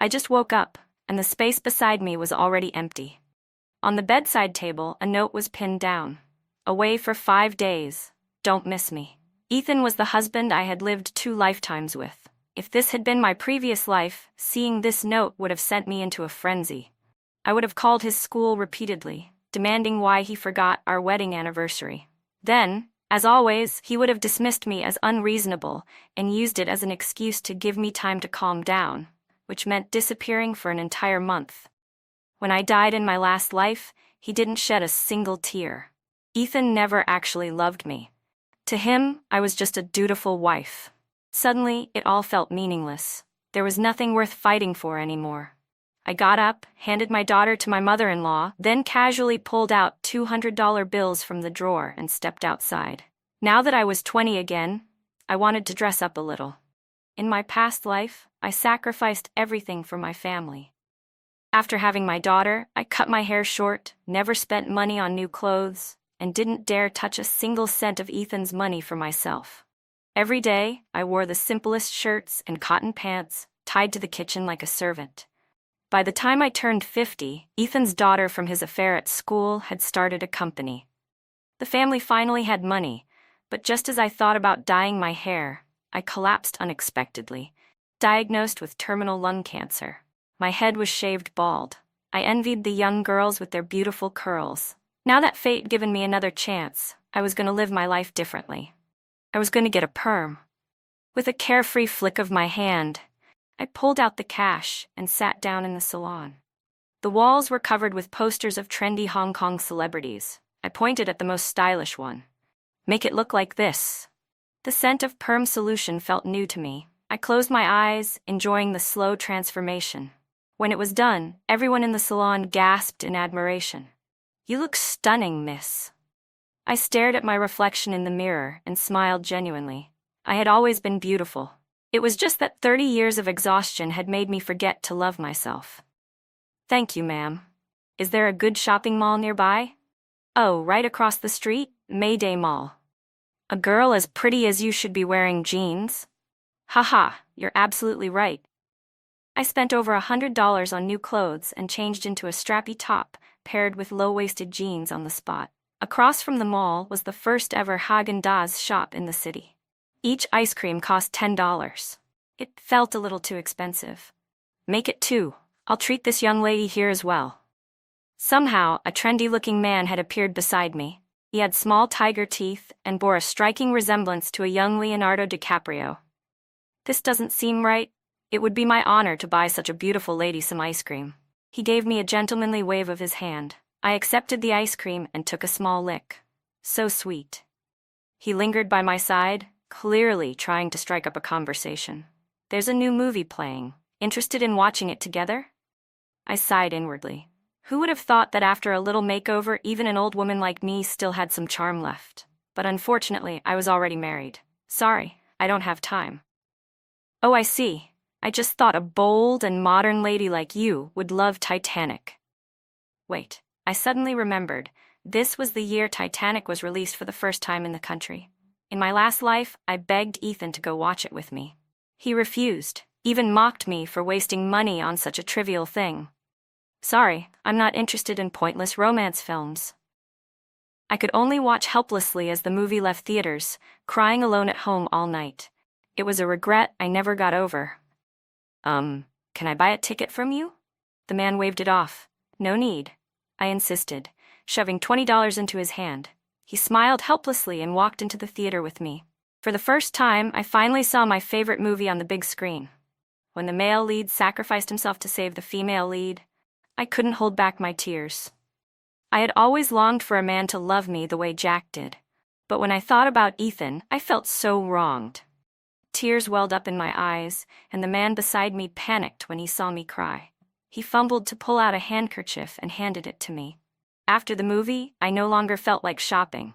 I just woke up, and the space beside me was already empty. On the bedside table, a note was pinned down. Away for 5 days. Don't miss me. Ethan was the husband I had lived 2 lifetimes with. If this had been my previous life, seeing this note would have sent me into a frenzy. I would have called his school repeatedly, demanding why he forgot our wedding anniversary. Then, as always, he would have dismissed me as unreasonable and used it as an excuse to give me time to calm down, which meant disappearing for an entire month. When I died in my last life, he didn't shed a single tear. Ethan never actually loved me. To him, I was just a dutiful wife. Suddenly, it all felt meaningless. There was nothing worth fighting for anymore. I got up, handed my daughter to my mother-in-law, then casually pulled out $200 bills from the drawer and stepped outside. Now that I was 20 again, I wanted to dress up a little. In my past life, I sacrificed everything for my family. After having my daughter, I cut my hair short, never spent money on new clothes, and didn't dare touch a single cent of Ethan's money for myself. Every day, I wore the simplest shirts and cotton pants, tied to the kitchen like a servant. By the time I turned 50, Ethan's daughter from his affair at school had started a company. The family finally had money, but just as I thought about dyeing my hair, I collapsed unexpectedly, diagnosed with terminal lung cancer. My head was shaved bald. I envied the young girls with their beautiful curls. Now that fate given me another chance, I was going to live my life differently. I was going to get a perm. With a carefree flick of my hand, I pulled out the cash and sat down in the salon. The walls were covered with posters of trendy Hong Kong celebrities. I pointed at the most stylish one. Make it look like this. The scent of perm solution felt new to me. I closed my eyes, enjoying the slow transformation. When it was done, everyone in the salon gasped in admiration. "You look stunning, miss." I stared at my reflection in the mirror and smiled genuinely. I had always been beautiful. It was just that 30 years of exhaustion had made me forget to love myself. "Thank you, ma'am. Is there a good shopping mall nearby?" "Oh, right across the street, Mayday Mall." "A girl as pretty as you should be wearing jeans." "Haha, you're absolutely right." I spent over $100 on new clothes and changed into a strappy top, paired with low-waisted jeans on the spot. Across from the mall was the first-ever Haagen-Dazs shop in the city. Each ice cream cost $10. It felt a little too expensive. "Make it 2. I'll treat this young lady here as well." Somehow, a trendy-looking man had appeared beside me. He had small tiger teeth and bore a striking resemblance to a young Leonardo DiCaprio. "This doesn't seem right. It would be my honor to buy such a beautiful lady some ice cream." He gave me a gentlemanly wave of his hand. I accepted the ice cream and took a small lick. So sweet. He lingered by my side, clearly trying to strike up a conversation. "There's a new movie playing. Interested in watching it together?" I sighed inwardly. Who would have thought that after a little makeover, even an old woman like me still had some charm left? But unfortunately, I was already married. "Sorry, I don't have time." "Oh, I see. I just thought a bold and modern lady like you would love Titanic." Wait, I suddenly remembered. This was the year Titanic was released for the first time in the country. In my last life, I begged Ethan to go watch it with me. He refused, even mocked me for wasting money on such a trivial thing. "Sorry, I'm not interested in pointless romance films." I could only watch helplessly as the movie left theaters, crying alone at home all night. It was a regret I never got over. Can I buy a ticket from you?" The man waved it off. "No need," I insisted, shoving $20 into his hand. He smiled helplessly and walked into the theater with me. For the first time, I finally saw my favorite movie on the big screen. When the male lead sacrificed himself to save the female lead, I couldn't hold back my tears. I had always longed for a man to love me the way Jack did, but when I thought about Ethan, I felt so wronged. Tears welled up in my eyes, and the man beside me panicked when he saw me cry. He fumbled to pull out a handkerchief and handed it to me. After the movie, I no longer felt like shopping.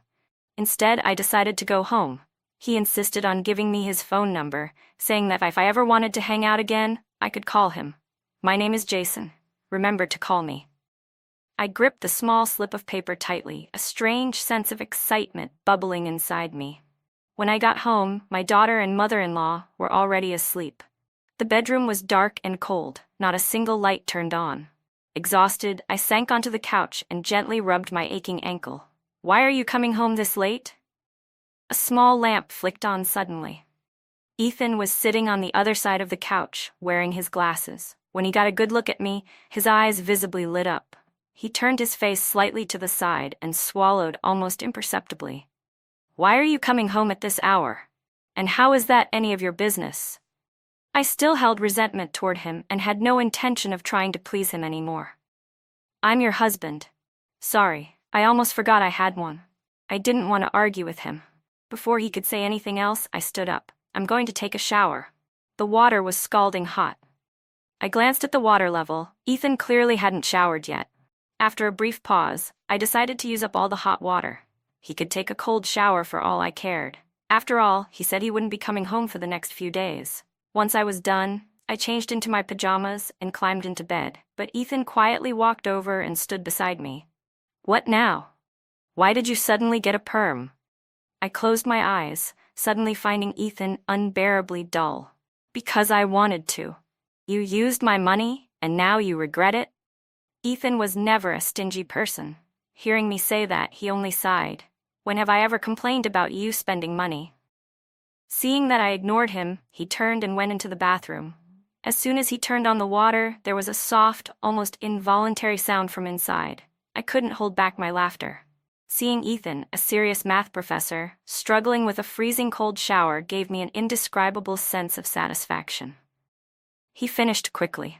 Instead, I decided to go home. He insisted on giving me his phone number, saying that if I ever wanted to hang out again, I could call him. "My name is Jason. Remember to call me." I gripped the small slip of paper tightly, a strange sense of excitement bubbling inside me. When I got home, my daughter and mother-in-law were already asleep. The bedroom was dark and cold, not a single light turned on. Exhausted, I sank onto the couch and gently rubbed my aching ankle. "Why are you coming home this late?" A small lamp flicked on suddenly. Ethan was sitting on the other side of the couch, wearing his glasses. When he got a good look at me, his eyes visibly lit up. He turned his face slightly to the side and swallowed almost imperceptibly. "Why are you coming home at this hour? And how is that any of your business?" I still held resentment toward him and had no intention of trying to please him anymore. "I'm your husband." "Sorry, I almost forgot I had one." I didn't want to argue with him. Before he could say anything else, I stood up. "I'm going to take a shower." The water was scalding hot. I glanced at the water level. Ethan clearly hadn't showered yet. After a brief pause, I decided to use up all the hot water. He could take a cold shower for all I cared. After all, he said he wouldn't be coming home for the next few days. Once I was done, I changed into my pajamas and climbed into bed, but Ethan quietly walked over and stood beside me. "What now? Why did you suddenly get a perm?" I closed my eyes, suddenly finding Ethan unbearably dull. "Because I wanted to. You used my money, and now you regret it?" Ethan was never a stingy person. Hearing me say that, he only sighed. "When have I ever complained about you spending money?" Seeing that I ignored him, he turned and went into the bathroom. As soon as he turned on the water, there was a soft, almost involuntary sound from inside. I couldn't hold back my laughter. Seeing Ethan, a serious math professor, struggling with a freezing cold shower gave me an indescribable sense of satisfaction. He finished quickly.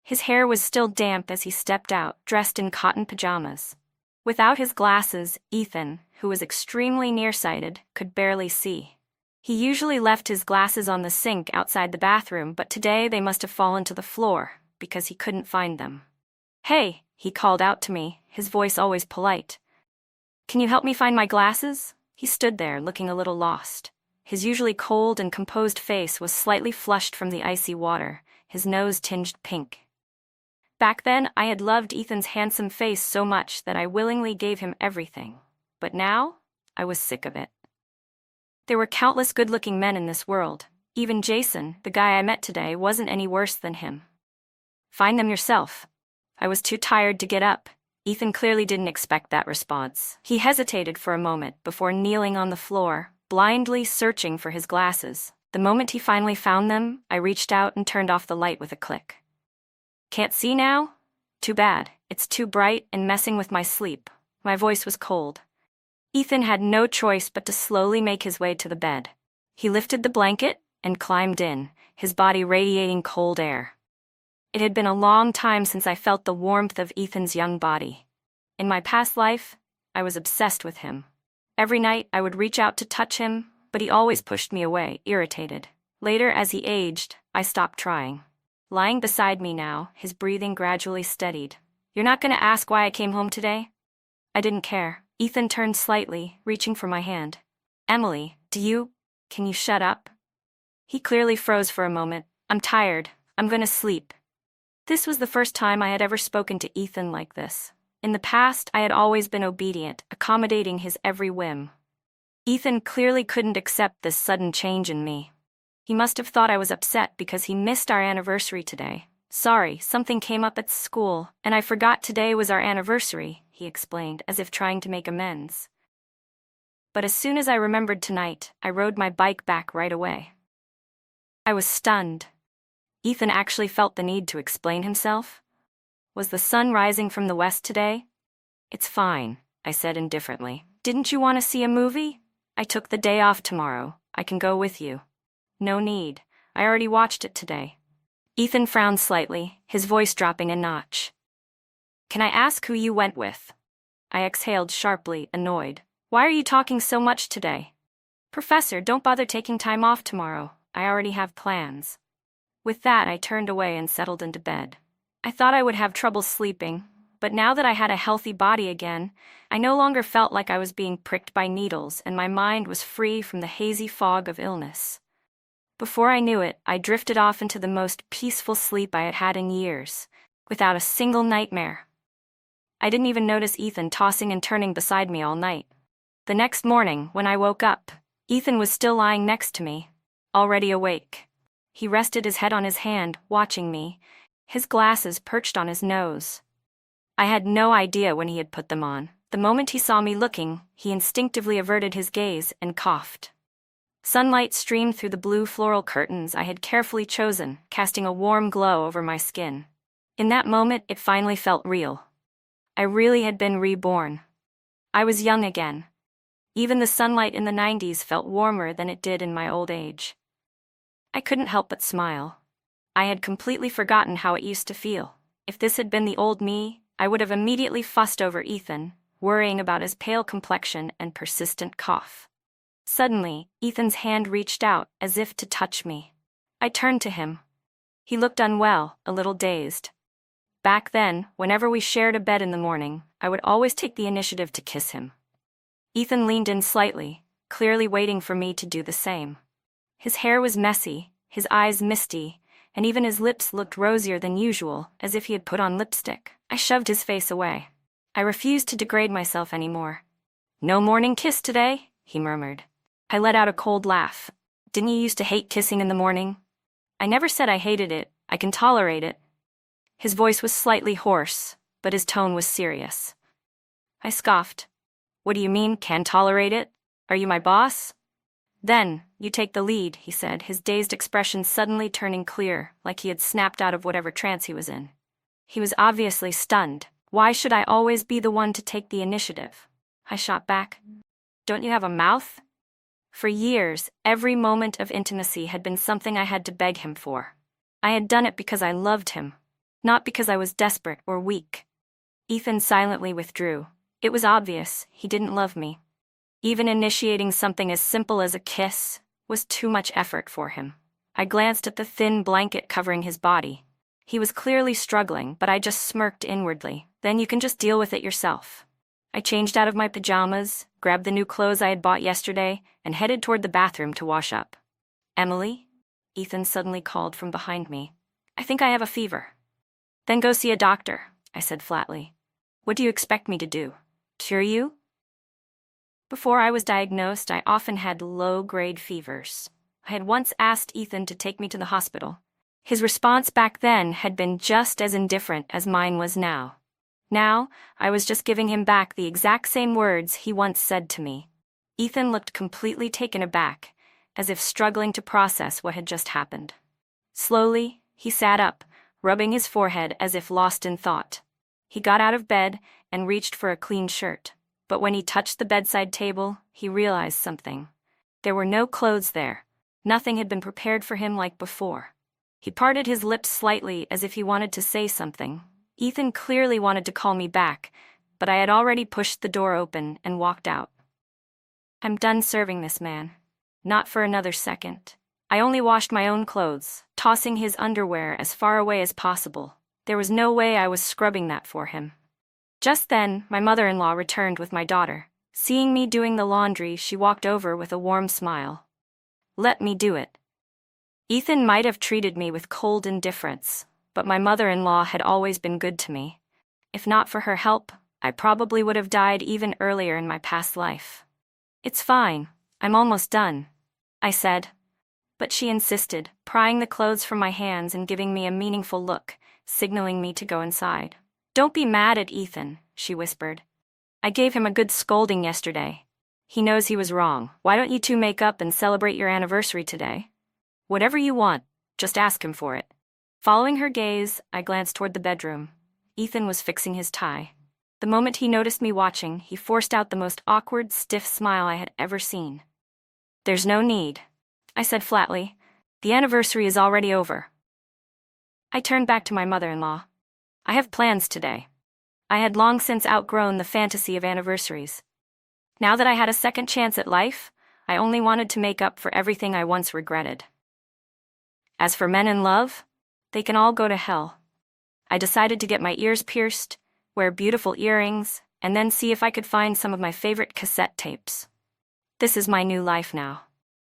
His hair was still damp as he stepped out, dressed in cotton pajamas. Without his glasses, Ethan, who was extremely nearsighted, could barely see. He usually left his glasses on the sink outside the bathroom, but today they must have fallen to the floor, because he couldn't find them. "Hey," he called out to me, his voice always polite. "Can you help me find my glasses?" He stood there, looking a little lost. His usually cold and composed face was slightly flushed from the icy water, his nose tinged pink. Back then, I had loved Ethan's handsome face so much that I willingly gave him everything. But now, I was sick of it. There were countless good-looking men in this world. Even Jason, the guy I met today, wasn't any worse than him. "Find them yourself." I was too tired to get up. Ethan clearly didn't expect that response. He hesitated for a moment before kneeling on the floor, blindly searching for his glasses. The moment he finally found them, I reached out and turned off the light with a click. "Can't see now? Too bad. It's too bright and messing with my sleep." My voice was cold. Ethan had no choice but to slowly make his way to the bed. He lifted the blanket and climbed in, his body radiating cold air. It had been a long time since I felt the warmth of Ethan's young body. In my past life, I was obsessed with him. Every night I would reach out to touch him, but he always pushed me away, irritated. Later, as he aged, I stopped trying. Lying beside me now, his breathing gradually steadied. "You're not going to ask why I came home today?" I didn't care. Ethan turned slightly, reaching for my hand. "Emily, can you shut up?" He clearly froze for a moment. "I'm tired. I'm gonna sleep." This was the first time I had ever spoken to Ethan like this. In the past, I had always been obedient, accommodating his every whim. Ethan clearly couldn't accept this sudden change in me. He must have thought I was upset because he missed our anniversary today. "Sorry, something came up at school, and I forgot today was our anniversary," he explained, as if trying to make amends. But as soon as I remembered tonight, I rode my bike back right away. I was stunned. Ethan actually felt the need to explain himself. Was the sun rising from the west today? "It's fine," I said indifferently. "Didn't you want to see a movie? I took the day off tomorrow. I can go with you." "No need. I already watched it today." Ethan frowned slightly, his voice dropping a notch. "Can I ask who you went with?" I exhaled sharply, annoyed. "Why are you talking so much today?" "Professor, don't bother taking time off tomorrow. I already have plans." With that, I turned away and settled into bed. I thought I would have trouble sleeping, but now that I had a healthy body again, I no longer felt like I was being pricked by needles, and my mind was free from the hazy fog of illness. Before I knew it, I drifted off into the most peaceful sleep I had had in years, without a single nightmare. I didn't even notice Ethan tossing and turning beside me all night. The next morning, when I woke up, Ethan was still lying next to me, already awake. He rested his head on his hand, watching me, his glasses perched on his nose. I had no idea when he had put them on. The moment he saw me looking, he instinctively averted his gaze and coughed. Sunlight streamed through the blue floral curtains I had carefully chosen, casting a warm glow over my skin. In that moment, it finally felt real. I really had been reborn. I was young again. Even the sunlight in the 90s felt warmer than it did in my old age. I couldn't help but smile. I had completely forgotten how it used to feel. If this had been the old me, I would have immediately fussed over Ethan, worrying about his pale complexion and persistent cough. Suddenly, Ethan's hand reached out as if to touch me. I turned to him. He looked unwell, a little dazed. Back then, whenever we shared a bed in the morning, I would always take the initiative to kiss him. Ethan leaned in slightly, clearly waiting for me to do the same. His hair was messy, his eyes misty, and even his lips looked rosier than usual, as if he had put on lipstick. I shoved his face away. I refused to degrade myself anymore. "No morning kiss today?" he murmured. I let out a cold laugh. "Didn't you used to hate kissing in the morning?" "I never said I hated it. I can tolerate it." His voice was slightly hoarse, but his tone was serious. I scoffed. "What do you mean, can tolerate it? Are you my boss?" "Then, you take the lead," he said, his dazed expression suddenly turning clear, like he had snapped out of whatever trance he was in. He was obviously stunned. "Why should I always be the one to take the initiative?" I shot back. "Don't you have a mouth?" For years, every moment of intimacy had been something I had to beg him for. I had done it because I loved him, not because I was desperate or weak. Ethan silently withdrew. It was obvious he didn't love me. Even initiating something as simple as a kiss was too much effort for him. I glanced at the thin blanket covering his body. He was clearly struggling, but I just smirked inwardly. "Then you can just deal with it yourself." I changed out of my pajamas, grabbed the new clothes I had bought yesterday, and headed toward the bathroom to wash up. "Emily?" Ethan suddenly called from behind me. "I think I have a fever." "Then go see a doctor," I said flatly. "What do you expect me to do? Cure you?" Before I was diagnosed, I often had low-grade fevers. I had once asked Ethan to take me to the hospital. His response back then had been just as indifferent as mine was now. Now, I was just giving him back the exact same words he once said to me. Ethan looked completely taken aback, as if struggling to process what had just happened. Slowly, he sat up, rubbing his forehead as if lost in thought. He got out of bed and reached for a clean shirt. But when he touched the bedside table, he realized something. There were no clothes there. Nothing had been prepared for him like before. He parted his lips slightly as if he wanted to say something. Ethan clearly wanted to call me back, but I had already pushed the door open and walked out. I'm done serving this man. Not for another second. I only washed my own clothes, tossing his underwear as far away as possible. There was no way I was scrubbing that for him. Just then, my mother-in-law returned with my daughter. Seeing me doing the laundry, she walked over with a warm smile. "Let me do it." Ethan might have treated me with cold indifference, but my mother-in-law had always been good to me. If not for her help, I probably would have died even earlier in my past life. "It's fine, I'm almost done," I said. But she insisted, prying the clothes from my hands and giving me a meaningful look, signaling me to go inside. "Don't be mad at Ethan," she whispered. "I gave him a good scolding yesterday. He knows he was wrong. Why don't you two make up and celebrate your anniversary today? Whatever you want, just ask him for it." Following her gaze, I glanced toward the bedroom. Ethan was fixing his tie. The moment he noticed me watching, he forced out the most awkward, stiff smile I had ever seen. "There's no need," I said flatly. "The anniversary is already over." I turned back to my mother-in-law. "I have plans today." I had long since outgrown the fantasy of anniversaries. Now that I had a second chance at life, I only wanted to make up for everything I once regretted. As for men in love, they can all go to hell. I decided to get my ears pierced, wear beautiful earrings, and then see if I could find some of my favorite cassette tapes. This is my new life now.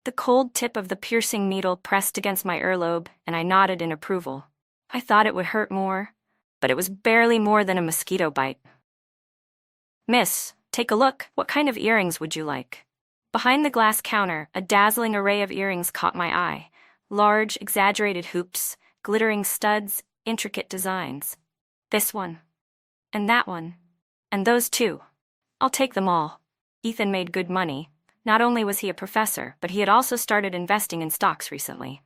The cold tip of the piercing needle pressed against my earlobe, and I nodded in approval. I thought it would hurt more, but it was barely more than a mosquito bite. "Miss, take a look. What kind of earrings would you like?" Behind the glass counter, a dazzling array of earrings caught my eye, Large, exaggerated hoops, glittering studs, intricate designs. This one. And that one. And those two. I'll take them all. Ethan made good money. Not only was he a professor, but he had also started investing in stocks recently.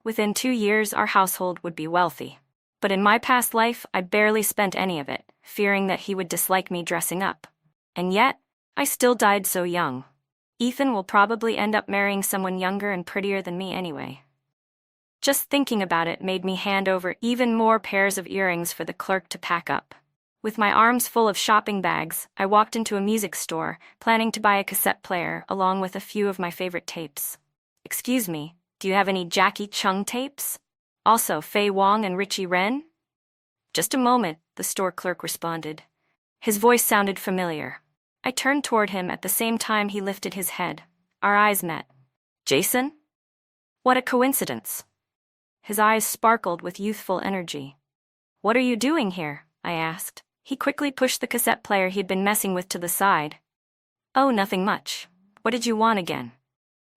Within 2 years, our household would be wealthy. But in my past life, I barely spent any of it, fearing that he would dislike me dressing up. And yet, I still died so young. Ethan will probably end up marrying someone younger and prettier than me anyway. Just thinking about it made me hand over even more pairs of earrings for the clerk to pack up. With my arms full of shopping bags, I walked into a music store, planning to buy a cassette player along with a few of my favorite tapes. "Excuse me, do you have any Jackie Chung tapes? Also Faye Wong and Richie Ren?" "Just a moment," the store clerk responded. His voice sounded familiar. I turned toward him at the same time he lifted his head. Our eyes met. "Jason? What a coincidence." His eyes sparkled with youthful energy. "What are you doing here?" I asked. He quickly pushed the cassette player he'd been messing with to the side. "Oh, nothing much. What did you want again?"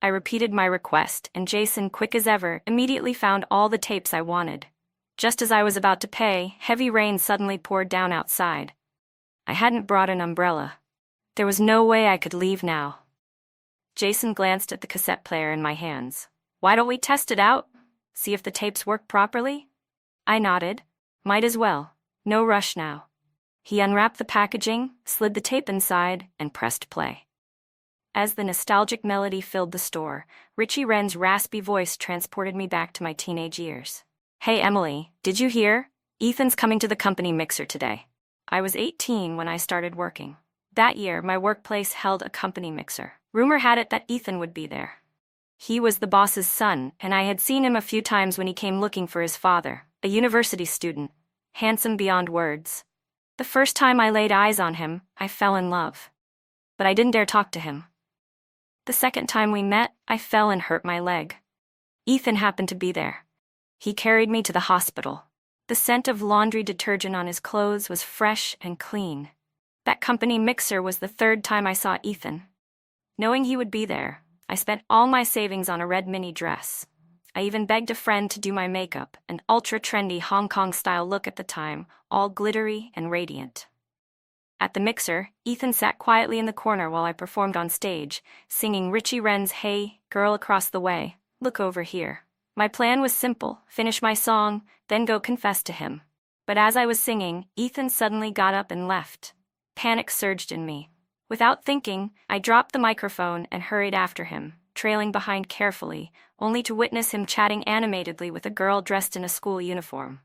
I repeated my request, and Jason, quick as ever, immediately found all the tapes I wanted. Just as I was about to pay, heavy rain suddenly poured down outside. I hadn't brought an umbrella. There was no way I could leave now. Jason glanced at the cassette player in my hands. "Why don't we test it out? See if the tapes work properly?" I nodded. Might as well. No rush now. He unwrapped the packaging, slid the tape inside, and pressed play. As the nostalgic melody filled the store, Richie Ren's raspy voice transported me back to my teenage years. "Hey Emily, did you hear? Ethan's coming to the company mixer today." I was 18 when I started working. That year, my workplace held a company mixer. Rumor had it that Ethan would be there. He was the boss's son, and I had seen him a few times when he came looking for his father, a university student, handsome beyond words. The first time I laid eyes on him, I fell in love. But I didn't dare talk to him. The second time we met, I fell and hurt my leg. Ethan happened to be there. He carried me to the hospital. The scent of laundry detergent on his clothes was fresh and clean. That company mixer was the third time I saw Ethan. Knowing he would be there, I spent all my savings on a red mini dress. I even begged a friend to do my makeup, an ultra-trendy Hong Kong-style look at the time, all glittery and radiant. At the mixer, Ethan sat quietly in the corner while I performed on stage, singing Richie Ren's "Hey, Girl Across the Way, Look Over Here." My plan was simple: finish my song, then go confess to him. But as I was singing, Ethan suddenly got up and left. Panic surged in me. Without thinking, I dropped the microphone and hurried after him, trailing behind carefully, only to witness him chatting animatedly with a girl dressed in a school uniform.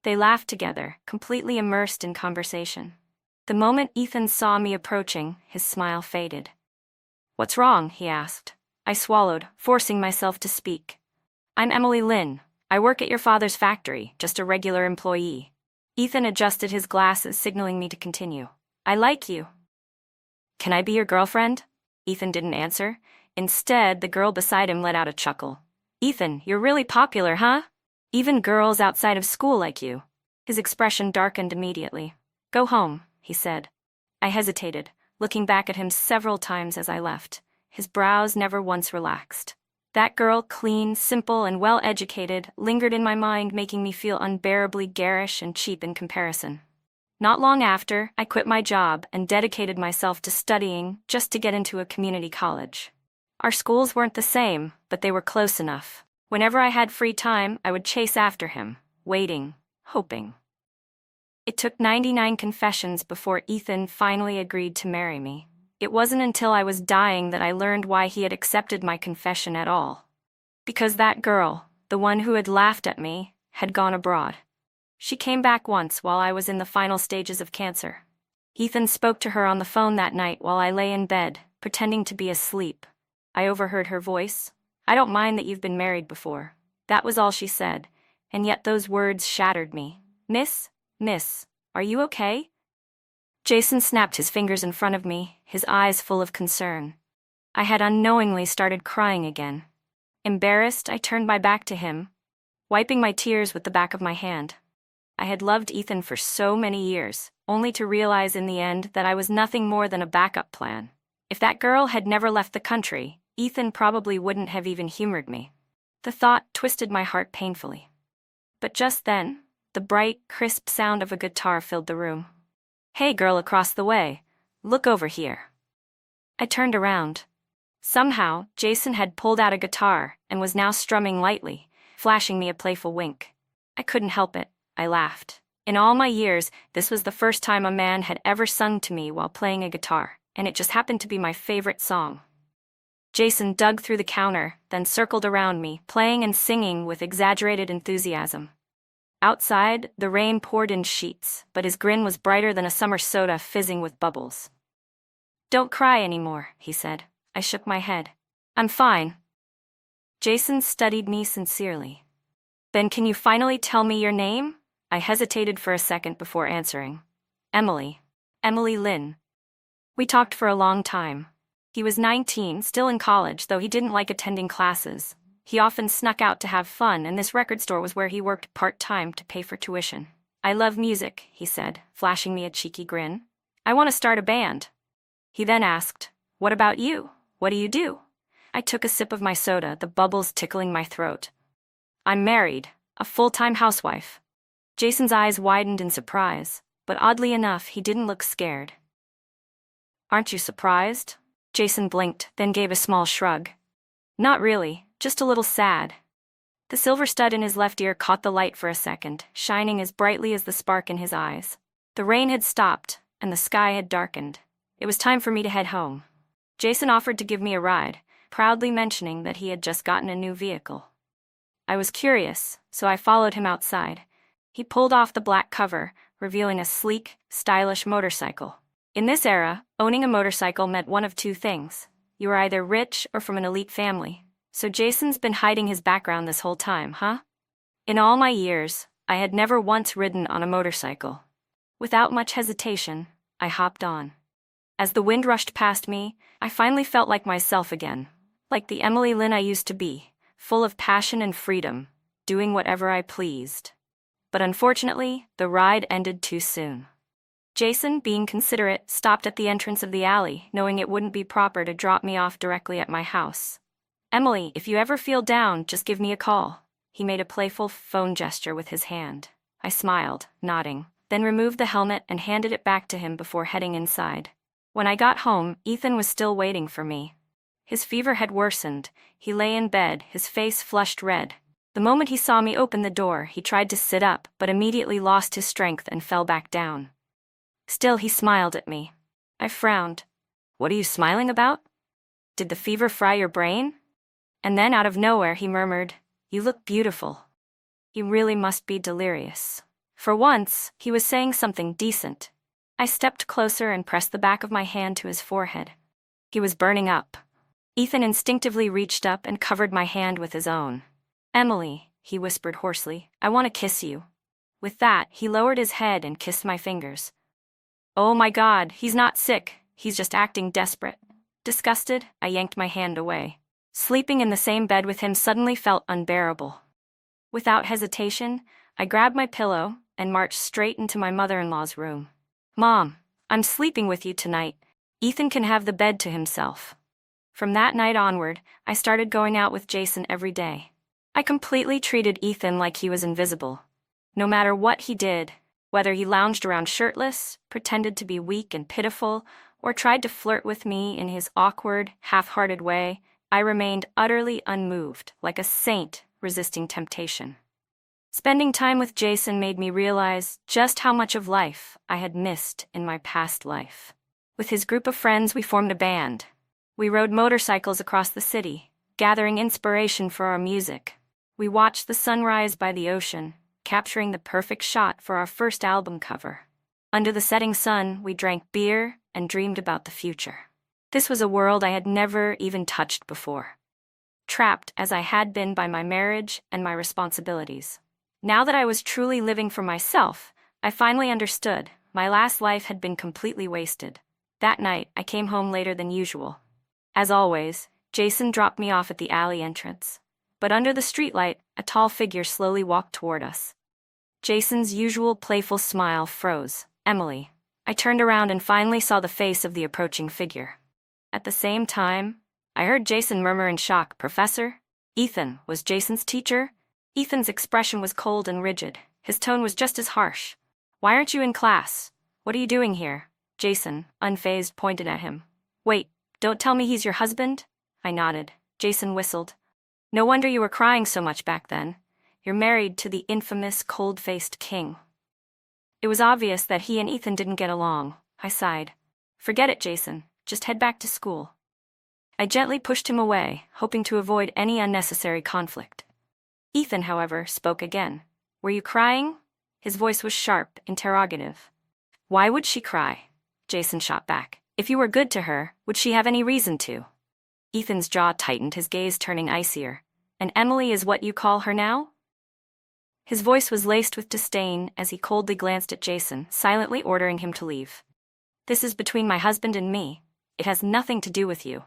They laughed together, completely immersed in conversation. The moment Ethan saw me approaching, his smile faded. "What's wrong?" he asked. I swallowed, forcing myself to speak. "I'm Emily Lynn. I work at your father's factory, just a regular employee." Ethan adjusted his glasses, signaling me to continue. "I like you." "Can I be your girlfriend?" Ethan didn't answer. Instead, the girl beside him let out a chuckle. "Ethan, you're really popular, huh? Even girls outside of school like you." His expression darkened immediately. "Go home," he said. I hesitated, looking back at him several times as I left. His brows never once relaxed. That girl, clean, simple, and well-educated, lingered in my mind, making me feel unbearably garish and cheap in comparison. Not long after, I quit my job and dedicated myself to studying just to get into a community college. Our schools weren't the same, but they were close enough. Whenever I had free time, I would chase after him, waiting, hoping. It took 99 confessions before Ethan finally agreed to marry me. It wasn't until I was dying that I learned why he had accepted my confession at all. Because that girl, the one who had laughed at me, had gone abroad. She came back once while I was in the final stages of cancer. Ethan spoke to her on the phone that night while I lay in bed, pretending to be asleep. I overheard her voice. "I don't mind that you've been married before." That was all she said, and yet those words shattered me. Miss, are you okay?" Jason snapped his fingers in front of me, his eyes full of concern. I had unknowingly started crying again. Embarrassed, I turned my back to him, wiping my tears with the back of my hand. I had loved Ethan for so many years, only to realize in the end that I was nothing more than a backup plan. If that girl had never left the country, Ethan probably wouldn't have even humored me. The thought twisted my heart painfully. But just then, the bright, crisp sound of a guitar filled the room. "Hey girl across the way, look over here." I turned around. Somehow, Jason had pulled out a guitar and was now strumming lightly, flashing me a playful wink. I couldn't help it, I laughed. In all my years, this was the first time a man had ever sung to me while playing a guitar, and it just happened to be my favorite song. Jason dug through the counter, then circled around me, playing and singing with exaggerated enthusiasm. Outside, the rain poured in sheets, but his grin was brighter than a summer soda fizzing with bubbles. "Don't cry anymore," he said. I shook my head. "I'm fine." Jason studied me sincerely. "Then can you finally tell me your name?" I hesitated for a second before answering. "Emily. Emily Lynn." We talked for a long time. He was 19, still in college, though he didn't like attending classes. He often snuck out to have fun, and this record store was where he worked part-time to pay for tuition. "I love music," he said, flashing me a cheeky grin. "I want to start a band." He then asked, "What about you? What do you do?" I took a sip of my soda, the bubbles tickling my throat. "I'm married, a full-time housewife." Jason's eyes widened in surprise, but oddly enough, he didn't look scared. "Aren't you surprised?" Jason blinked, then gave a small shrug. "Not really, just a little sad." The silver stud in his left ear caught the light for a second, shining as brightly as the spark in his eyes. The rain had stopped, and the sky had darkened. It was time for me to head home. Jason offered to give me a ride, proudly mentioning that he had just gotten a new vehicle. I was curious, so I followed him outside. He pulled off the black cover, revealing a sleek, stylish motorcycle. In this era, owning a motorcycle meant one of two things. You were either rich or from an elite family. So Jason's been hiding his background this whole time, huh? In all my years, I had never once ridden on a motorcycle. Without much hesitation, I hopped on. As the wind rushed past me, I finally felt like myself again, like the Emily Lynn I used to be, full of passion and freedom, doing whatever I pleased. But unfortunately, the ride ended too soon. Jason, being considerate, stopped at the entrance of the alley, knowing it wouldn't be proper to drop me off directly at my house. "Emily, if you ever feel down, just give me a call." He made a playful phone gesture with his hand. I smiled, nodding, then removed the helmet and handed it back to him before heading inside. When I got home, Ethan was still waiting for me. His fever had worsened. He lay in bed, his face flushed red. The moment he saw me open the door, he tried to sit up, but immediately lost his strength and fell back down. Still, he smiled at me. I frowned. "What are you smiling about? Did the fever fry your brain?" And then out of nowhere he murmured, "You look beautiful." He really must be delirious. For once, he was saying something decent. I stepped closer and pressed the back of my hand to his forehead. He was burning up. Ethan instinctively reached up and covered my hand with his own. "Emily," he whispered hoarsely, "I want to kiss you." With that, he lowered his head and kissed my fingers. Oh my God, he's not sick, he's just acting desperate. Disgusted, I yanked my hand away. Sleeping in the same bed with him suddenly felt unbearable. Without hesitation, I grabbed my pillow and marched straight into my mother-in-law's room. "Mom, I'm sleeping with you tonight. Ethan can have the bed to himself." From that night onward, I started going out with Jason every day. I completely treated Ethan like he was invisible. No matter what he did, whether he lounged around shirtless, pretended to be weak and pitiful, or tried to flirt with me in his awkward, half-hearted way, I remained utterly unmoved, like a saint resisting temptation. Spending time with Jason made me realize just how much of life I had missed in my past life. With his group of friends, we formed a band. We rode motorcycles across the city, gathering inspiration for our music. We watched the sunrise by the ocean, capturing the perfect shot for our first album cover. Under the setting sun, we drank beer and dreamed about the future. This was a world I had never even touched before. Trapped as I had been by my marriage and my responsibilities. Now that I was truly living for myself, I finally understood my last life had been completely wasted. That night, I came home later than usual. As always, Jason dropped me off at the alley entrance. But under the streetlight, a tall figure slowly walked toward us. Jason's usual playful smile froze. "Emily." I turned around and finally saw the face of the approaching figure. At the same time, I heard Jason murmur in shock, "Professor?" Ethan was Jason's teacher? Ethan's expression was cold and rigid. His tone was just as harsh. Why aren't you in class? What are you doing here? Jason, unfazed, pointed at him. Wait, don't tell me he's your husband? I nodded. Jason whistled. No wonder you were crying so much back then. You're married to the infamous cold-faced king. It was obvious that he and Ethan didn't get along. I sighed. Forget it, Jason. Just head back to school. I gently pushed him away, hoping to avoid any unnecessary conflict. Ethan, however, spoke again. Were you crying? His voice was sharp, interrogative. Why would she cry? Jason shot back. If you were good to her, would she have any reason to? Ethan's jaw tightened, his gaze turning icier. And Emily is what you call her now? His voice was laced with disdain as he coldly glanced at Jason, silently ordering him to leave. This is between my husband and me. It has nothing to do with you.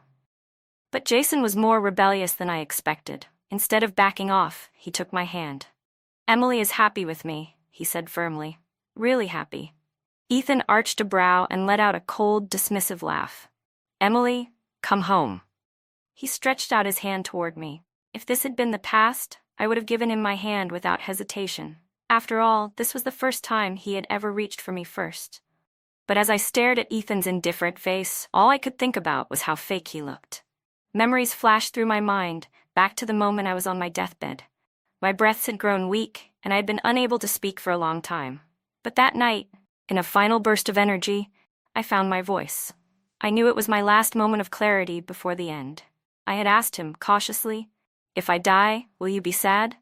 But Jason was more rebellious than I expected. Instead of backing off, he took my hand. Emily is happy with me, he said firmly. Really happy. Ethan arched a brow and let out a cold, dismissive laugh. Emily, come home. He stretched out his hand toward me. If this had been the past, I would have given him my hand without hesitation. After all, this was the first time he had ever reached for me first. But as I stared at Ethan's indifferent face, all I could think about was how fake he looked. Memories flashed through my mind, back to the moment I was on my deathbed. My breaths had grown weak, and I had been unable to speak for a long time. But that night, in a final burst of energy, I found my voice. I knew it was my last moment of clarity before the end. I had asked him, cautiously, if I die, will you be sad?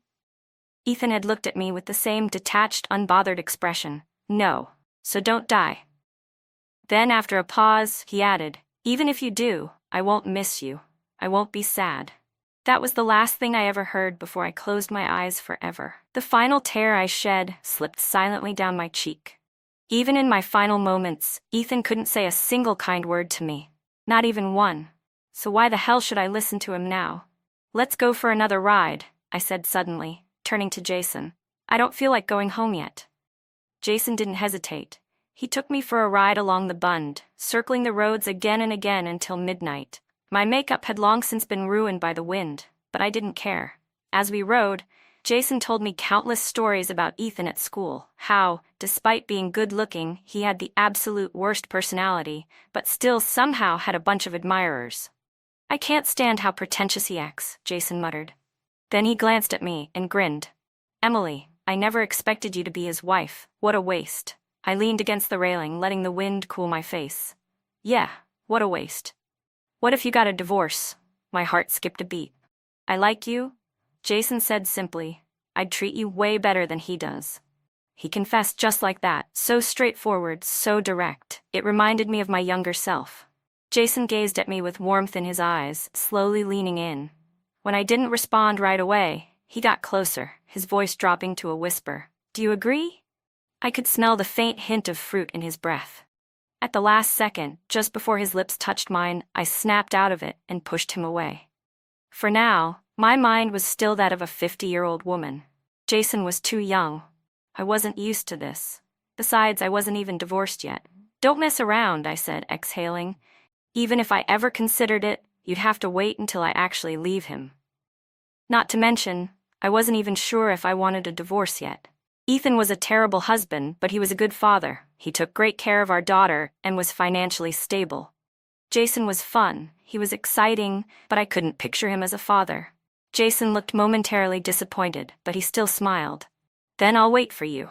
Ethan had looked at me with the same detached, unbothered expression. No, so don't die. Then, after a pause, he added, even if you do, I won't miss you. I won't be sad. That was the last thing I ever heard before I closed my eyes forever. The final tear I shed slipped silently down my cheek. Even in my final moments, Ethan couldn't say a single kind word to me. Not even one. So why the hell should I listen to him now? Let's go for another ride, I said suddenly, turning to Jason. I don't feel like going home yet. Jason didn't hesitate. He took me for a ride along the Bund, circling the roads again and again until midnight. My makeup had long since been ruined by the wind, but I didn't care. As we rode, Jason told me countless stories about Ethan at school, how, despite being good-looking, he had the absolute worst personality, but still somehow had a bunch of admirers. I can't stand how pretentious he acts, Jason muttered. Then he glanced at me and grinned. Emily, I never expected you to be his wife. What a waste. I leaned against the railing, letting the wind cool my face. Yeah, what a waste. What if you got a divorce? My heart skipped a beat. I like you, Jason said simply. I'd treat you way better than he does. He confessed just like that, so straightforward, so direct. It reminded me of my younger self. Jason gazed at me with warmth in his eyes, slowly leaning in. When I didn't respond right away, he got closer, his voice dropping to a whisper. Do you agree? I could smell the faint hint of fruit in his breath. At the last second, just before his lips touched mine, I snapped out of it and pushed him away. For now, my mind was still that of a 50-year-old woman. Jason was too young. I wasn't used to this. Besides, I wasn't even divorced yet. Don't mess around, I said, exhaling. Even if I ever considered it, you'd have to wait until I actually leave him. Not to mention, I wasn't even sure if I wanted a divorce yet. Ethan was a terrible husband, but he was a good father. He took great care of our daughter and was financially stable. Jason was fun. He was exciting, but I couldn't picture him as a father. Jason looked momentarily disappointed, but he still smiled. Then I'll wait for you.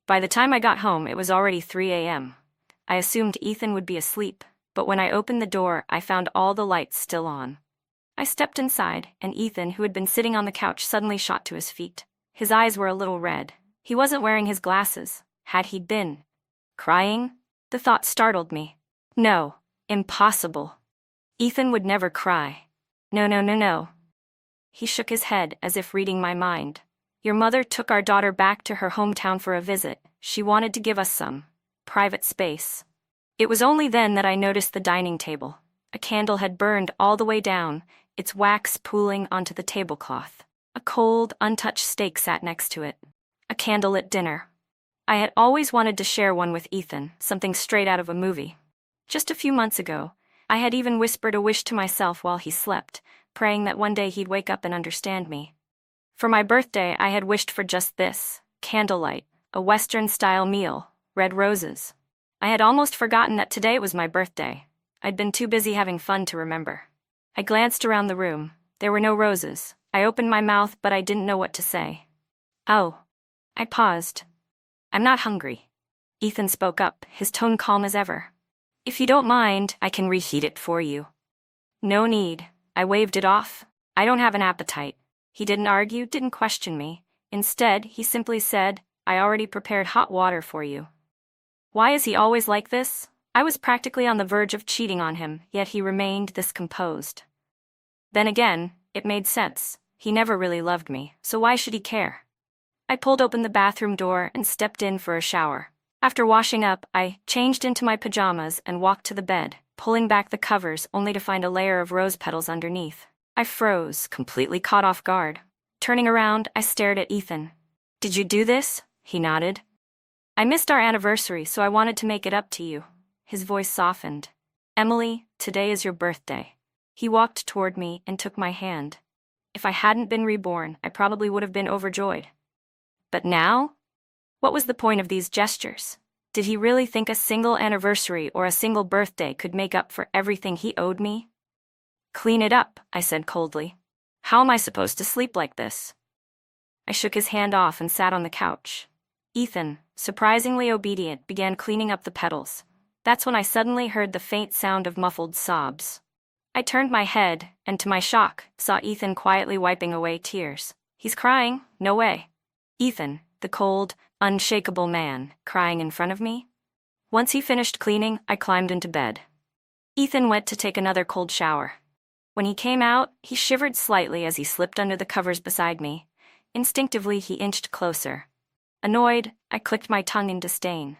By the time I got home, it was already 3 a.m. I assumed Ethan would be asleep, but when I opened the door, I found all the lights still on. I stepped inside, and Ethan, who had been sitting on the couch, suddenly shot to his feet. His eyes were a little red. He wasn't wearing his glasses. Had he been? Crying? The thought startled me. No, impossible. Ethan would never cry. No. He shook his head as if reading my mind. Your mother took our daughter back to her hometown for a visit. She wanted to give us some private space. It was only then that I noticed the dining table. A candle had burned all the way down, its wax pooling onto the tablecloth. A cold, untouched steak sat next to it. A candlelit dinner. I had always wanted to share one with Ethan, something straight out of a movie. Just a few months ago, I had even whispered a wish to myself while he slept, praying that one day he'd wake up and understand me. For my birthday, I had wished for just this: candlelight, a Western-style meal, red roses. I had almost forgotten that today was my birthday. I'd been too busy having fun to remember. I glanced around the room. There were no roses. I opened my mouth, but I didn't know what to say. Oh. I paused. I'm not hungry. Ethan spoke up, his tone calm as ever. If you don't mind, I can reheat it for you. No need. I waved it off. I don't have an appetite. He didn't argue, didn't question me. Instead, he simply said, I already prepared hot water for you. Why is he always like this? I was practically on the verge of cheating on him, yet he remained this composed. Then again, it made sense. He never really loved me, so why should he care? I pulled open the bathroom door and stepped in for a shower. After washing up, I changed into my pajamas and walked to the bed, pulling back the covers only to find a layer of rose petals underneath. I froze, completely caught off guard. Turning around, I stared at Ethan. Did you do this? He nodded. I missed our anniversary, so I wanted to make it up to you. His voice softened. Emily, today is your birthday. He walked toward me and took my hand. If I hadn't been reborn, I probably would have been overjoyed. But now? What was the point of these gestures? Did he really think a single anniversary or a single birthday could make up for everything he owed me? Clean it up, I said coldly. How am I supposed to sleep like this? I shook his hand off and sat on the couch. Ethan, surprisingly obedient, began cleaning up the petals. That's when I suddenly heard the faint sound of muffled sobs. I turned my head, and to my shock, saw Ethan quietly wiping away tears. He's crying? No way. Ethan, the cold, unshakable man, crying in front of me? Once he finished cleaning, I climbed into bed. Ethan went to take another cold shower. When he came out, he shivered slightly as he slipped under the covers beside me. Instinctively, he inched closer. Annoyed, I clicked my tongue in disdain.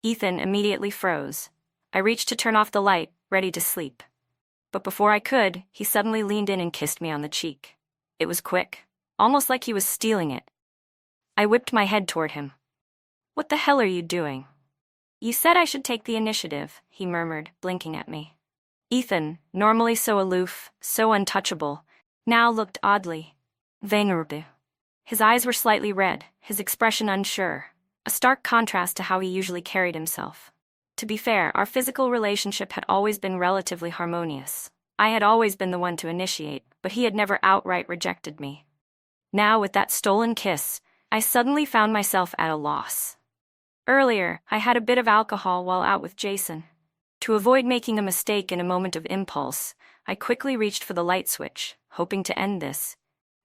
Ethan immediately froze. I reached to turn off the light, ready to sleep. But before I could, he suddenly leaned in and kissed me on the cheek. It was quick, almost like he was stealing it. I whipped my head toward him. What the hell are you doing? You said I should take the initiative, he murmured, blinking at me. Ethan, normally so aloof, so untouchable, now looked oddly vulnerable. His eyes were slightly red, his expression unsure, a stark contrast to how he usually carried himself. To be fair, our physical relationship had always been relatively harmonious. I had always been the one to initiate, but he had never outright rejected me. Now, with that stolen kiss, I suddenly found myself at a loss. Earlier, I had a bit of alcohol while out with Jason. To avoid making a mistake in a moment of impulse, I quickly reached for the light switch, hoping to end this.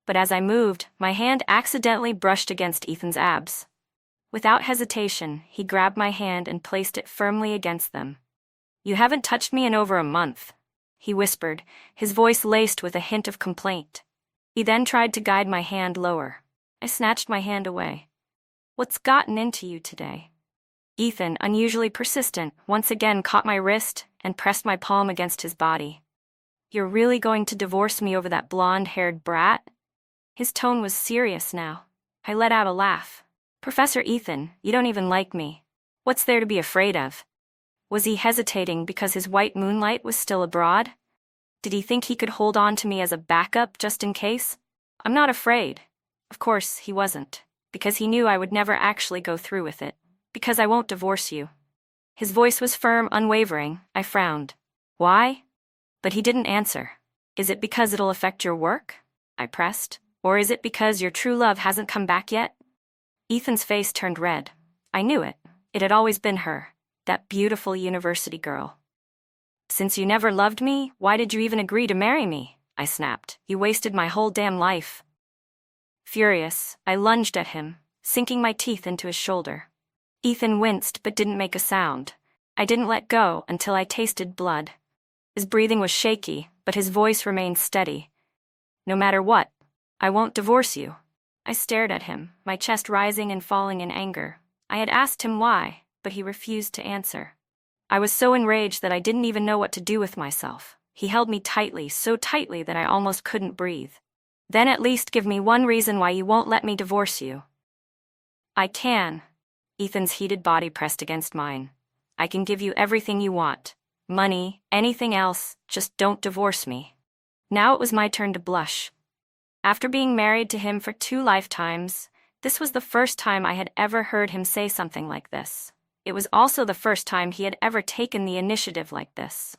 But as I moved, my hand accidentally brushed against Ethan's abs. Without hesitation, he grabbed my hand and placed it firmly against them. You haven't touched me in over a month, he whispered, his voice laced with a hint of complaint. He then tried to guide my hand lower. I snatched my hand away. What's gotten into you today? Ethan, unusually persistent, once again caught my wrist and pressed my palm against his body. You're really going to divorce me over that blonde-haired brat? His tone was serious now. I let out a laugh. Professor Ethan, you don't even like me. What's there to be afraid of? Was he hesitating because his white moonlight was still abroad? Did he think he could hold on to me as a backup just in case? I'm not afraid. Of course, he wasn't, because he knew I would never actually go through with it. Because I won't divorce you. His voice was firm, unwavering. I frowned. Why? But he didn't answer. Is it because it'll affect your work? I pressed. Or is it because your true love hasn't come back yet? Ethan's face turned red. I knew it. It had always been her, that beautiful university girl. Since you never loved me, why did you even agree to marry me? I snapped. You wasted my whole damn life. Furious, I lunged at him, sinking my teeth into his shoulder. Ethan winced but didn't make a sound. I didn't let go until I tasted blood. His breathing was shaky, but his voice remained steady. No matter what, I won't divorce you. I stared at him, my chest rising and falling in anger. I had asked him why, but he refused to answer. I was so enraged that I didn't even know what to do with myself. He held me tightly, so tightly that I almost couldn't breathe. Then at least give me one reason why you won't let me divorce you. I can. Ethan's heated body pressed against mine. I can give you everything you want. money, anything else, just don't divorce me. Now it was my turn to blush. After being married to him for 2 lifetimes, this was the first time I had ever heard him say something like this. It was also the first time he had ever taken the initiative like this.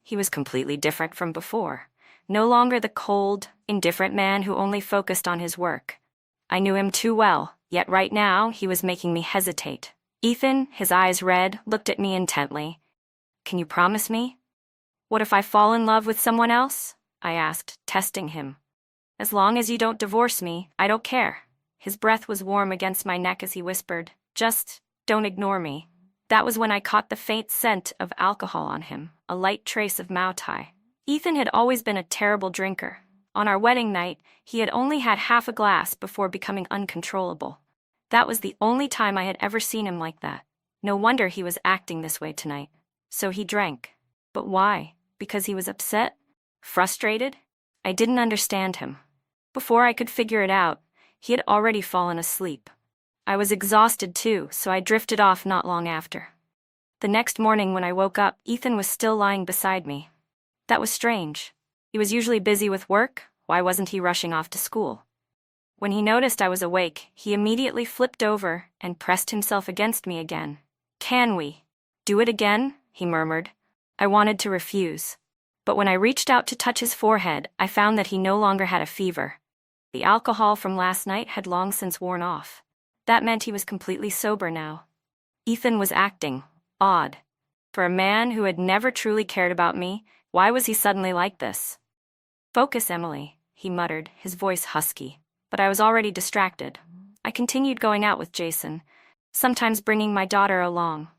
He was completely different from before. No longer the cold, indifferent man who only focused on his work. I knew him too well, yet right now he was making me hesitate. Ethan, his eyes red, looked at me intently. "Can you promise me?" "What if I fall in love with someone else?" I asked, testing him. "As long as you don't divorce me, I don't care." His breath was warm against my neck as he whispered, "Just don't ignore me." That was when I caught the faint scent of alcohol on him, a light trace of Mau Tai. Ethan had always been a terrible drinker. On our wedding night, he had only had half a glass before becoming uncontrollable. That was the only time I had ever seen him like that. No wonder he was acting this way tonight. So he drank. But why? Because he was upset? Frustrated? I didn't understand him. Before I could figure it out, he had already fallen asleep. I was exhausted too, so I drifted off not long after. The next morning when I woke up, Ethan was still lying beside me. That was strange. He was usually busy with work. Why wasn't he rushing off to school? When he noticed I was awake, he immediately flipped over and pressed himself against me again. "Can we do it again?" he murmured. I wanted to refuse. But when I reached out to touch his forehead, I found that he no longer had a fever. The alcohol from last night had long since worn off. That meant he was completely sober now. Ethan was acting odd. For a man who had never truly cared about me, why was he suddenly like this? "Focus, Emily," he muttered, his voice husky. But I was already distracted. I continued going out with Jason, sometimes bringing my daughter along.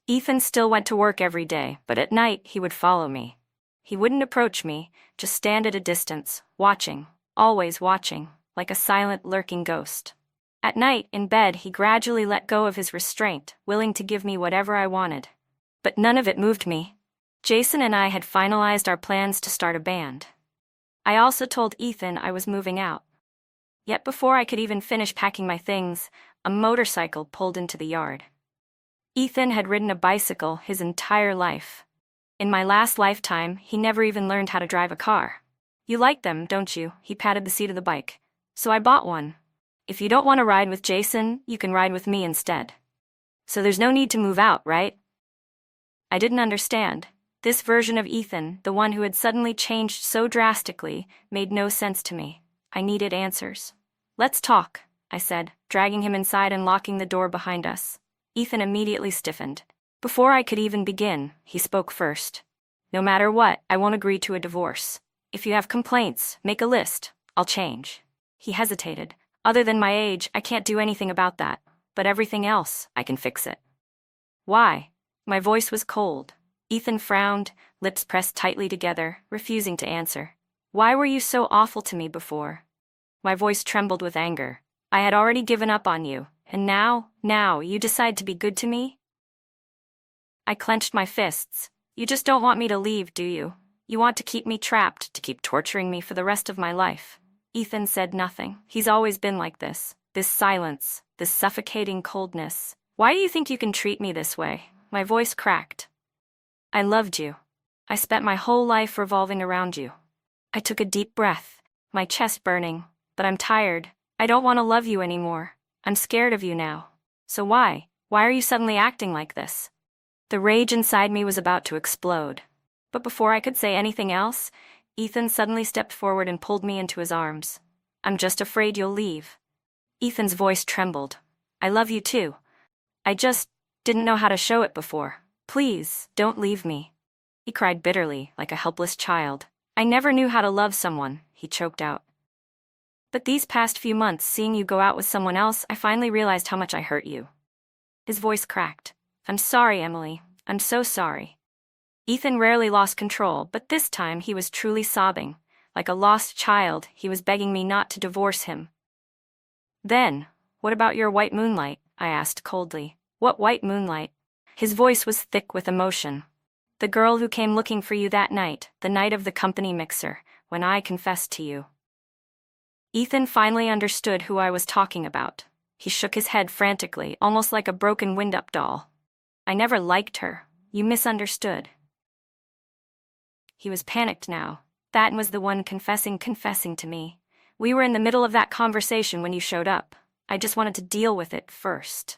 Ethan still went to work every day, but at night he would follow me. He wouldn't approach me, just stand at a distance, watching, always watching, like a silent, lurking ghost. At night, in bed, he gradually let go of his restraint, willing to give me whatever I wanted. But none of it moved me. Jason and I had finalized our plans to start a band. I also told Ethan I was moving out. Yet before I could even finish packing my things, a motorcycle pulled into the yard. Ethan had ridden a bicycle his entire life. In my last lifetime, he never even learned how to drive a car. "You like them, don't you?" He patted the seat of the bike. "So I bought one. If you don't want to ride with Jason, you can ride with me instead. So there's no need to move out, right?" I didn't understand. This version of Ethan, the one who had suddenly changed so drastically, made no sense to me. I needed answers. "Let's talk," I said, dragging him inside and locking the door behind us. Ethan immediately stiffened. Before I could even begin, he spoke first. "No matter what, I won't agree to a divorce. If you have complaints, make a list. I'll change." He hesitated. "Other than my age, I can't do anything about that. But everything else, I can fix it." "Why?" My voice was cold. Ethan frowned, lips pressed tightly together, refusing to answer. "Why were you so awful to me before?" My voice trembled with anger. "I had already given up on you, and now you decide to be good to me?" I clenched my fists. "You just don't want me to leave, do you? You want to keep me trapped, to keep torturing me for the rest of my life." Ethan said nothing. He's always been like this silence, this suffocating coldness. "Why do you think you can treat me this way?" My voice cracked. "I loved you. I spent my whole life revolving around you." I took a deep breath, my chest burning. "But I'm tired. I don't want to love you anymore. I'm scared of you now. So why are you suddenly acting like this?" The rage inside me was about to explode. But before I could say anything else, Ethan suddenly stepped forward and pulled me into his arms. "I'm just afraid you'll leave." Ethan's voice trembled. "I love you too. I just didn't know how to show it before. Please, don't leave me." He cried bitterly, like a helpless child. "I never knew how to love someone," he choked out. "But these past few months, seeing you go out with someone else, I finally realized how much I hurt you." His voice cracked. "I'm sorry, Emily. I'm so sorry." Ethan rarely lost control, but this time he was truly sobbing. Like a lost child, he was begging me not to divorce him. "Then, what about your white moonlight?" I asked coldly. "What white moonlight?" His voice was thick with emotion. "The girl who came looking for you that night, the night of the company mixer, when I confessed to you." Ethan finally understood who I was talking about. He shook his head frantically, almost like a broken wind-up doll. "I never liked her. You misunderstood." He was panicked now. That was the one confessing to me. We were in the middle of that conversation when you showed up. I just wanted to deal with it first.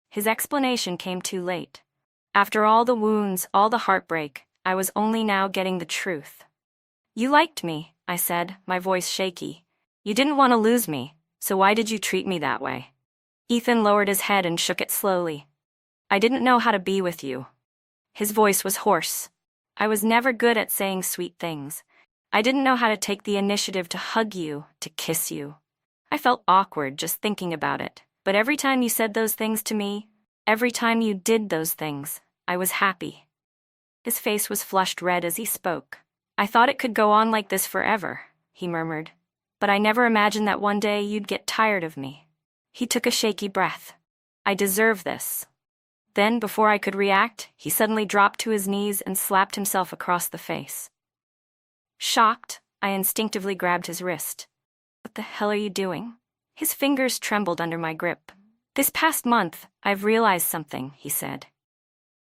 His explanation came too late. After all the wounds, all the heartbreak, I was only now getting the truth. You liked me, I said, my voice shaky. You didn't want to lose me, so why did you treat me that way? Ethan lowered his head and shook it slowly. I didn't know how to be with you. His voice was hoarse. I was never good at saying sweet things. I didn't know how to take the initiative to hug you, to kiss you. I felt awkward just thinking about it, but every time you said those things to me, every time you did those things, I was happy. His face was flushed red as he spoke. I thought it could go on like this forever, he murmured. But I never imagined that one day you'd get tired of me. He took a shaky breath. I deserve this. Then, before I could react, he suddenly dropped to his knees and slapped himself across the face. Shocked, I instinctively grabbed his wrist. What the hell are you doing? His fingers trembled under my grip. This past month, I've realized something, he said.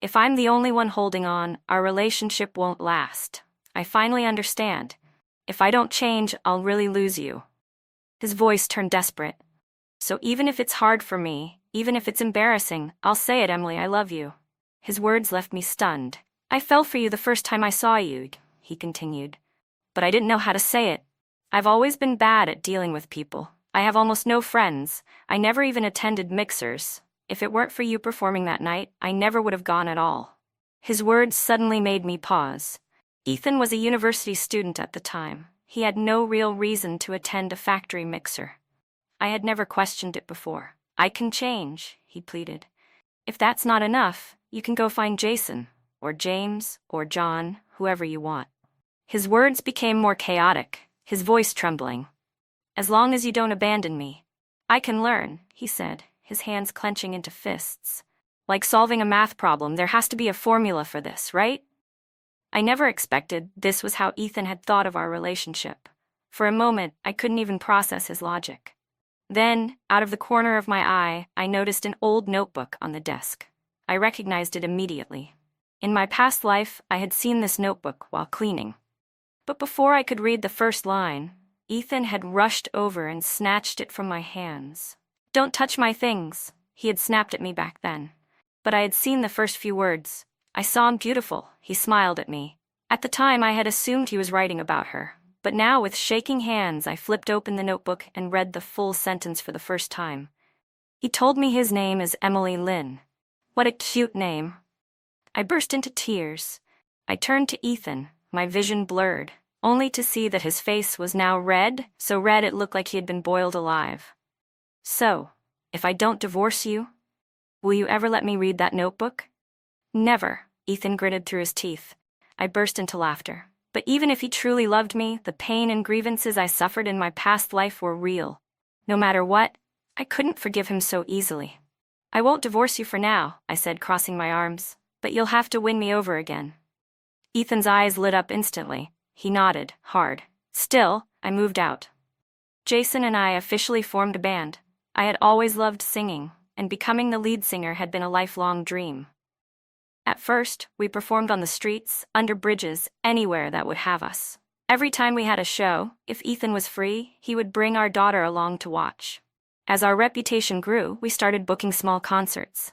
If I'm the only one holding on, our relationship won't last. I finally understand. If I don't change, I'll really lose you. His voice turned desperate. So even if it's hard for me, even if it's embarrassing, I'll say it, Emily, I love you. His words left me stunned. I fell for you the first time I saw you, he continued. But I didn't know how to say it. I've always been bad at dealing with people. I have almost no friends. I never even attended mixers. If it weren't for you performing that night, I never would have gone at all. His words suddenly made me pause. Ethan was a university student at the time. He had no real reason to attend a factory mixer. I had never questioned it before. I can change, he pleaded. If that's not enough, you can go find Jason, or James, or John, whoever you want. His words became more chaotic, his voice trembling. As long as you don't abandon me. I can learn, he said, his hands clenching into fists. Like solving a math problem, there has to be a formula for this, right? I never expected this was how Ethan had thought of our relationship. For a moment, I couldn't even process his logic. Then, out of the corner of my eye, I noticed an old notebook on the desk. I recognized it immediately. In my past life, I had seen this notebook while cleaning. But before I could read the first line, Ethan had rushed over and snatched it from my hands. Don't touch my things, he had snapped at me back then. But I had seen the first few words. I saw him beautiful, he smiled at me. At the time I had assumed he was writing about her. But now with shaking hands I flipped open the notebook and read the full sentence for the first time. He told me his name is Emily Lynn. What a cute name. I burst into tears. I turned to Ethan, my vision blurred, only to see that his face was now red, so red it looked like he had been boiled alive. So, if I don't divorce you, will you ever let me read that notebook? Never, Ethan gritted through his teeth. I burst into laughter. But even if he truly loved me, the pain and grievances I suffered in my past life were real. No matter what, I couldn't forgive him so easily. I won't divorce you for now, I said, crossing my arms, but you'll have to win me over again. Ethan's eyes lit up instantly. He nodded, hard. Still, I moved out. Jason and I officially formed a band. I had always loved singing, and becoming the lead singer had been a lifelong dream. At first, we performed on the streets, under bridges, anywhere that would have us. Every time we had a show, if Ethan was free, he would bring our daughter along to watch. As our reputation grew, we started booking small concerts.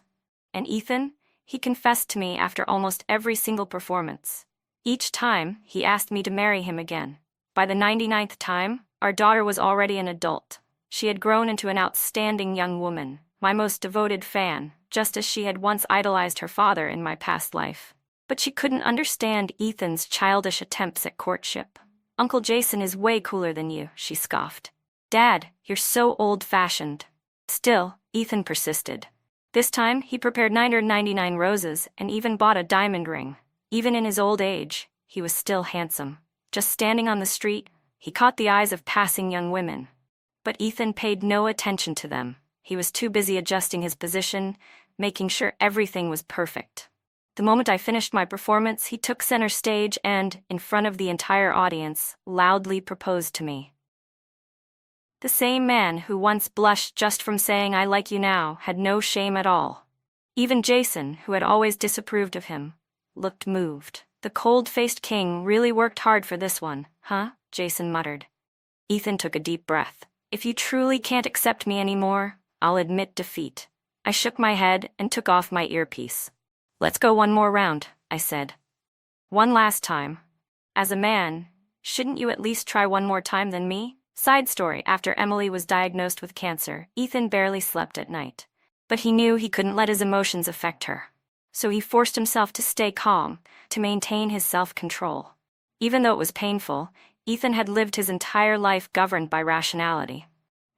And Ethan, he confessed to me after almost every single performance. Each time, he asked me to marry him again. By the 99th time, our daughter was already an adult. She had grown into an outstanding young woman, my most devoted fan, just as she had once idolized her father in my past life. But she couldn't understand Ethan's childish attempts at courtship. Uncle Jason is way cooler than you, she scoffed. Dad, you're so old-fashioned. Still, Ethan persisted. This time, he prepared 999 roses and even bought a diamond ring. Even in his old age, he was still handsome. Just standing on the street, he caught the eyes of passing young women. But Ethan paid no attention to them. He was too busy adjusting his position, making sure everything was perfect. The moment I finished my performance, he took center stage and, in front of the entire audience, loudly proposed to me. The same man who once blushed just from saying "I like you now" had no shame at all. Even Jason, who had always disapproved of him, looked moved. The cold-faced king really worked hard for this one, huh? Jason muttered. Ethan took a deep breath. If you truly can't accept me anymore, I'll admit defeat. I shook my head and took off my earpiece. Let's go one more round, I said. One last time. As a man, shouldn't you at least try one more time than me? Side story: after Emily was diagnosed with cancer, Ethan barely slept at night. But he knew he couldn't let his emotions affect her. So he forced himself to stay calm, to maintain his self-control. Even though it was painful, Ethan had lived his entire life governed by rationality.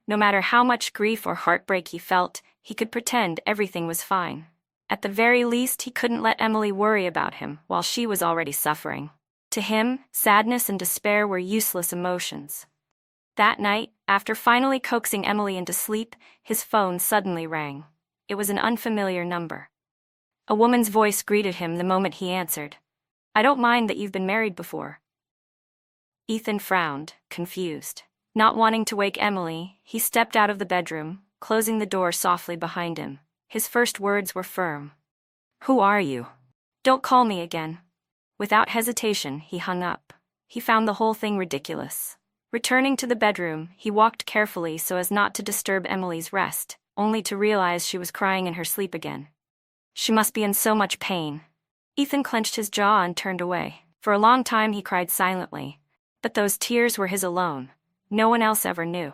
No matter how much grief or heartbreak he felt, he could pretend everything was fine. At the very least, he couldn't let Emily worry about him while she was already suffering. To him, sadness and despair were useless emotions. That night, after finally coaxing Emily into sleep, his phone suddenly rang. It was an unfamiliar number. A woman's voice greeted him the moment he answered. I don't mind that you've been married before. Ethan frowned, confused. Not wanting to wake Emily, he stepped out of the bedroom, closing the door softly behind him. His first words were firm. Who are you? Don't call me again. Without hesitation, he hung up. He found the whole thing ridiculous. Returning to the bedroom, he walked carefully so as not to disturb Emily's rest, only to realize she was crying in her sleep again. She must be in so much pain. Ethan clenched his jaw and turned away. For a long time he cried silently. But those tears were his alone. No one else ever knew.